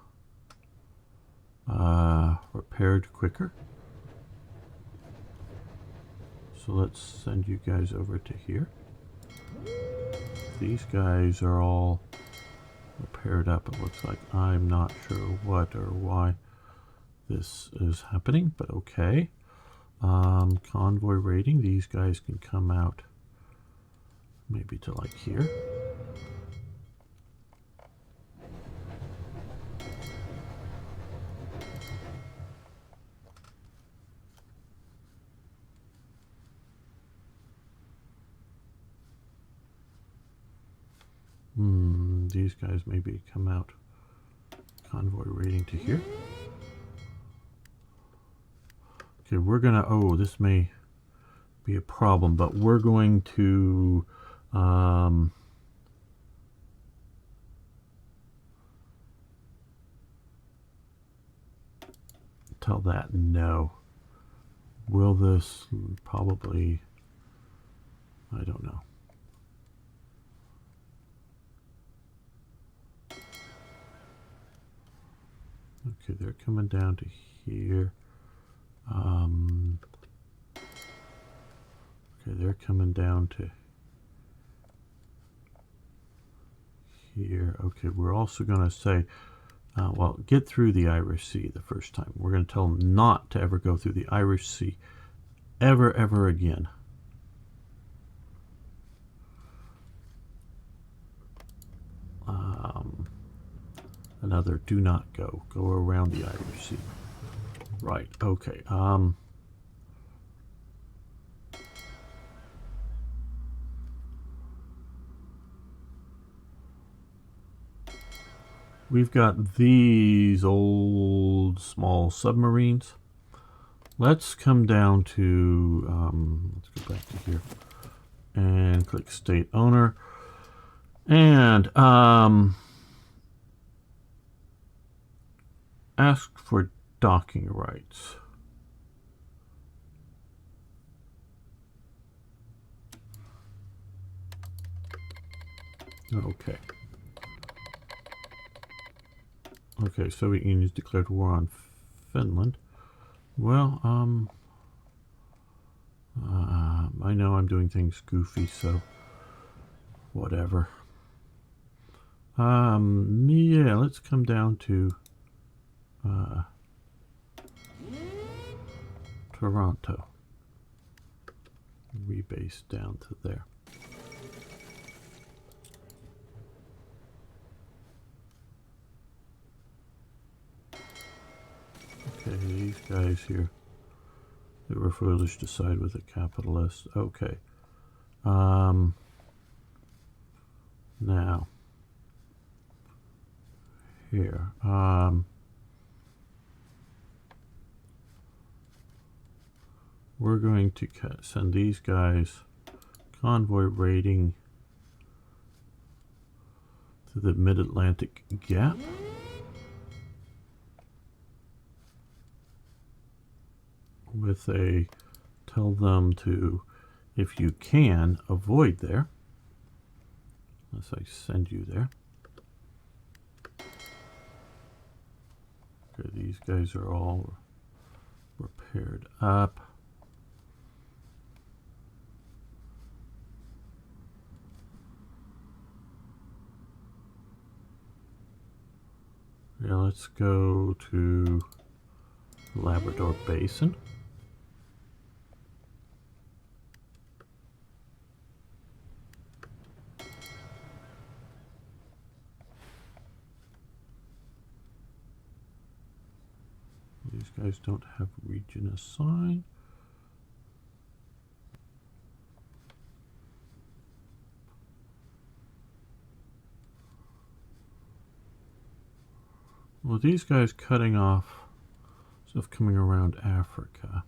repaired quicker. So let's send you guys over to here. These guys are all repaired up, it looks like. I'm not sure what or why this is happening, but okay. Convoy rating, these guys can come out maybe to like here. These guys maybe come out convoy rating to here. Okay, we're gonna, oh, this may be a problem, but we're going to tell that no. Will this probably, I don't know. Okay, they're coming down to here. Okay, they're coming down to here. Okay, we're also going to say, well, get through the Irish Sea the first time. We're going to tell them not to ever go through the Irish Sea ever again. Another do not go. Go around the Irish Sea. Right, okay. We've got these old small submarines. Let's come down to, let's go back to here and click State Owner. And ask for docking rights. Okay. Okay, Soviet Union's declared war on Finland. Well, I know I'm doing things goofy, so whatever. Yeah, let's come down to Toronto. Rebase down to there. Okay, these guys here, they were foolish to side with a capitalist. Okay. Now, here, we're going to send these guys convoy rating to the Mid-Atlantic Gap. With a, tell them to, if you can, avoid there. Unless I send you there. Okay, these These guys are all repaired up. Yeah, let's go to Labrador Basin. These guys don't have region assigned. Well, these guys cutting off stuff coming around Africa.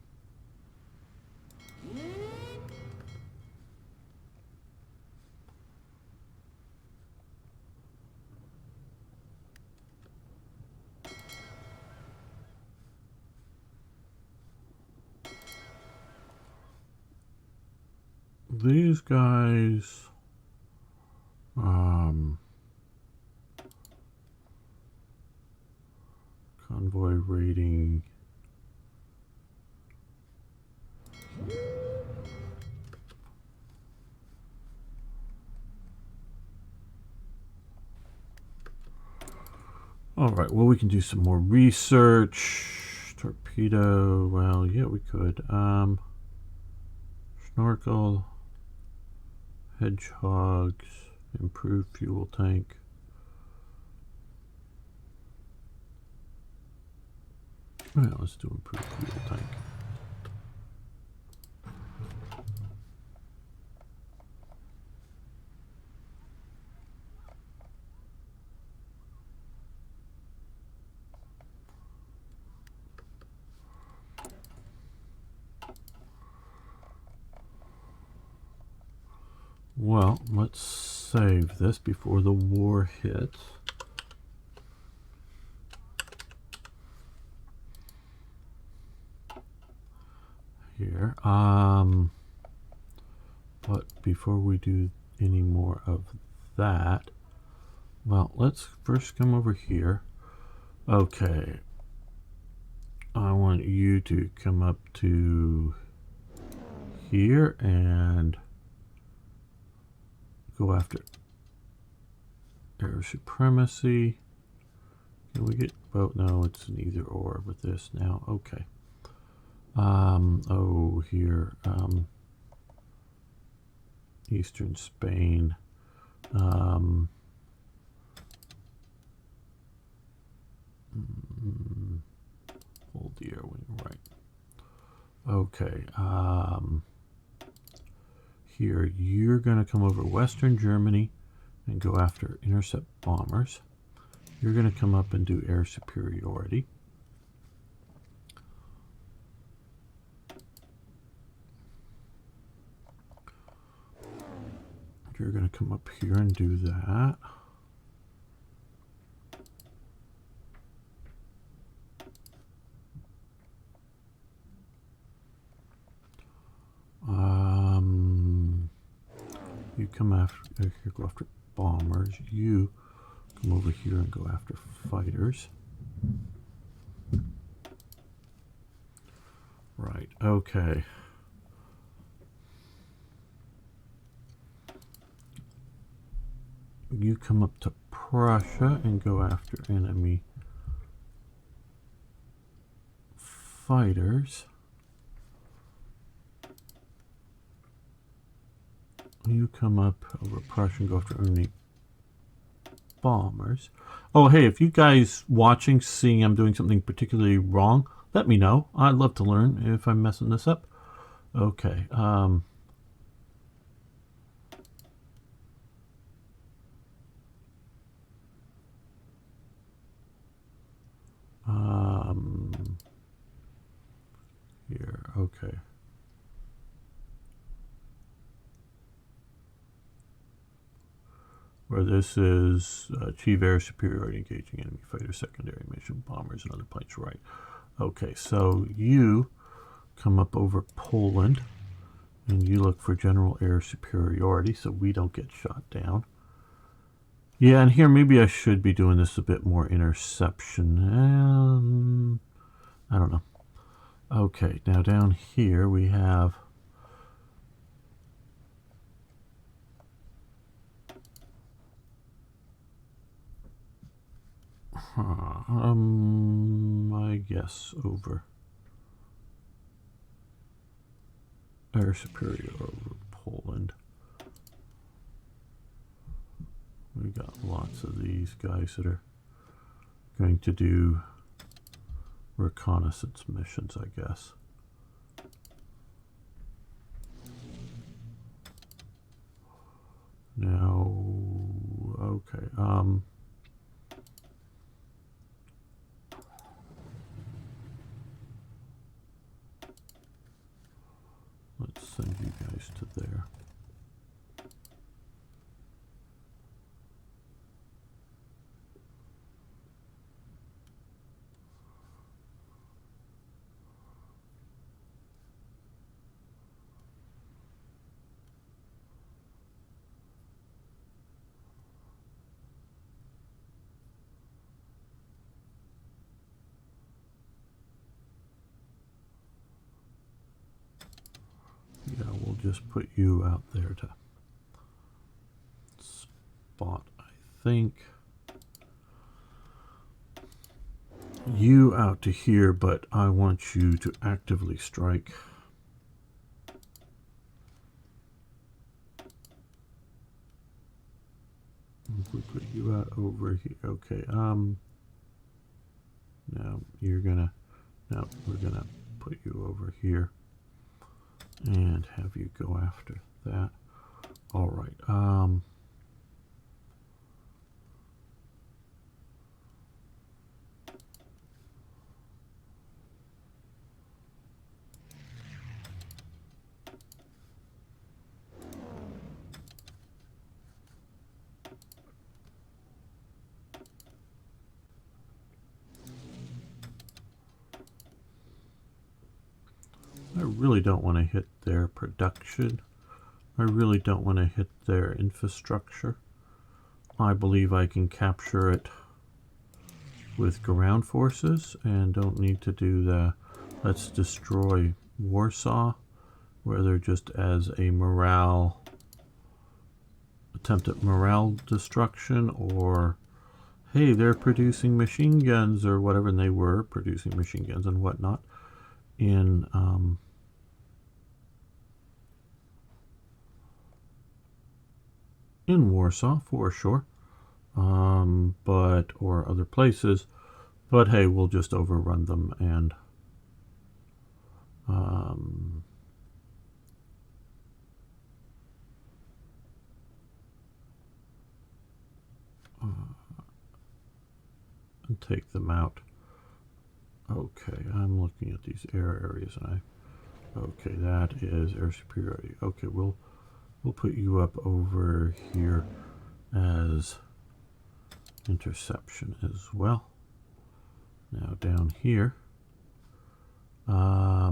These guys, convoy rating. All right, well, we can do some more research. Torpedo, well, yeah, we could. Snorkel, hedgehogs, improved fuel tank. Well, let's do improved fuel tank. Well, let's save this before the war hits. Here. But before we do any more of that, well, let's first come over here. Okay. I want you to come up to here and go after air supremacy. Can we get, oh no, it's an either or with this now. Okay. Oh, here, Eastern Spain. Oh dear, right. Okay. Here, you're going to come over Western Germany and go after intercept bombers. You're going to come up and do air superiority. You're going to come up here and do that. You come after, here, go after bombers. You come over here and go after fighters. Right, okay. You come up to Prussia and go after enemy fighters. You come up over Prussia and go after enemy bombers. Oh, hey, if you guys watching, seeing I'm doing something particularly wrong, let me know. I'd love to learn if I'm messing this up. Okay. Here, okay. Where this is achieve air superiority engaging enemy fighters, secondary mission bombers, and other planes. Right. Okay, so you come up over Poland and you look for general air superiority so we don't get shot down. Yeah, and here maybe I should be doing this a bit more interception. I don't know. Okay, now down here we have I guess over air superior over Poland. We got lots of these guys that are going to do reconnaissance missions, I guess. Now, okay, let's send you guys to there. Yeah, we'll just put you out there to spot, I think. You out to here, but I want you to actively strike. We put you out over here. Okay, now you're gonna, now we're gonna put you over here and have you go after that. All right, I really don't want to hit their production. I really don't want to hit their infrastructure. I believe I can capture it with ground forces and don't need to do the let's destroy Warsaw, where they're just as a morale attempt at morale destruction, or hey, they're producing machine guns or whatever, and they were producing machine guns and whatnot in Warsaw for sure, but or other places, but hey, we'll just overrun them and and take them out. Okay, I'm looking at these air areas, and okay, that is air superiority. Okay, we'll put you up over here as interception as well. Now down here, yeah,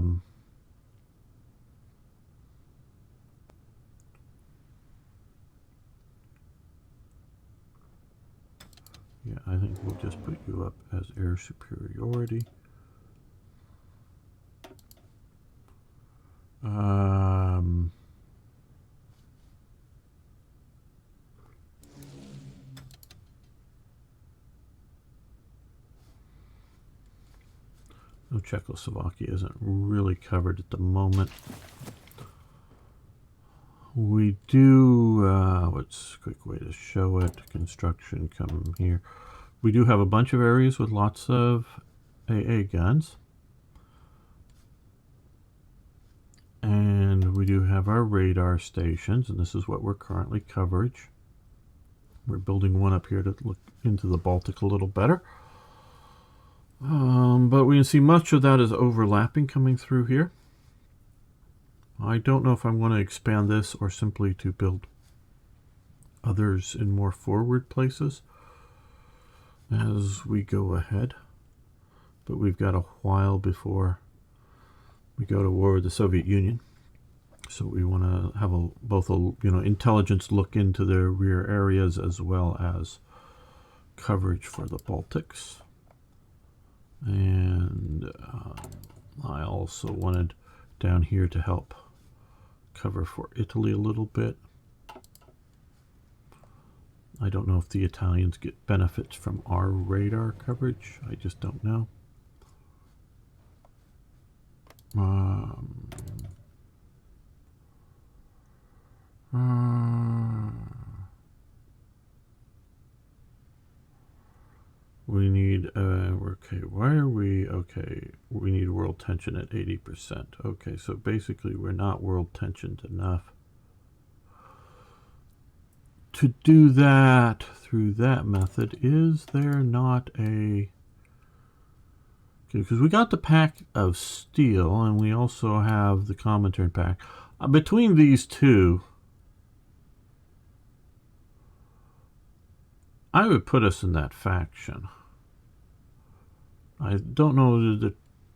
I think we'll just put you up as air superiority. No, Czechoslovakia isn't really covered at the moment. We do, what's a quick way to show it? Construction, come here. We do have a bunch of areas with lots of AA guns. And we do have our radar stations, and this is what we're currently coverage. We're building one up here to look into the Baltic a little better. But we can see much of that is overlapping coming through here. I don't know if I want to expand this or simply to build others in more forward places as we go ahead. But we've got a while before we go to war with the Soviet Union. So we want to have both a intelligence look into their rear areas as well as coverage for the Baltics. And I also wanted down here to help cover for Italy a little bit. I don't know if the Italians get benefits from our radar coverage. I just don't know. We need, okay, why are we, okay, we need world tension at 80%. Okay, so basically we're not world tensioned enough to do that through that method. Is there not a, because we got the pack of steel and we also have the Comintern pack. Between these two, I would put us in that faction. I don't know,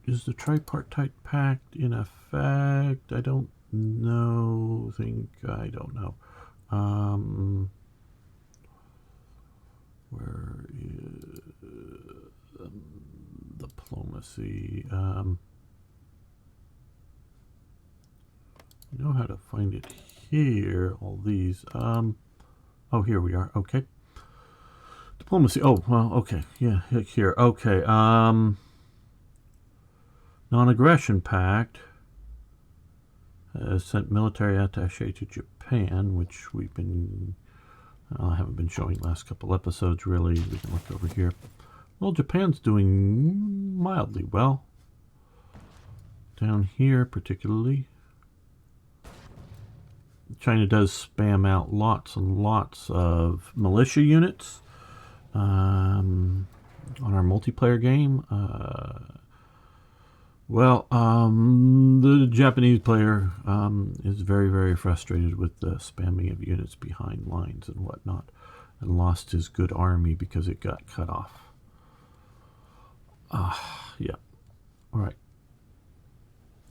is the tripartite pact in effect? I don't know. I don't know. Where is diplomacy? You know how to find it here, all these. Oh, here we are. Okay. Diplomacy. Oh, well, okay. Yeah, here. Okay. Non-aggression pact has sent military attaché to Japan, which we've been, I haven't been showing last couple episodes, really. We can look over here. Well, Japan's doing mildly well. Down here, particularly. China does spam out lots and lots of militia units on our multiplayer game. The Japanese player is very, very frustrated with the spamming of units behind lines and whatnot, and lost his good army because it got cut off. Yeah. All right.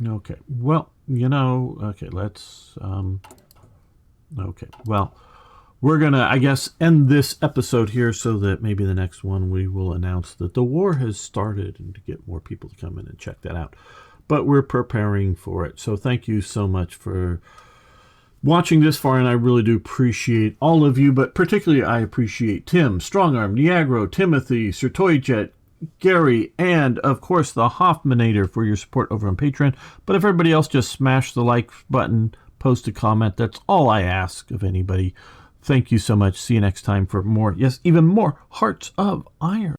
Okay. Well, okay, let's, okay. Well, we're going to, I guess, end this episode here so that maybe the next one we will announce that the war has started and to get more people to come in and check that out. But we're preparing for it. So thank you so much for watching this far, and I really do appreciate all of you, but particularly I appreciate Tim, Strongarm, Niagro, Timothy, Sir Toyjet, Gary, and of course the Hoffmanator for your support over on Patreon. But if everybody else just smash the like button, post a comment, that's all I ask of anybody. Thank you so much. See you next time for more, yes, even more Hearts of Iron.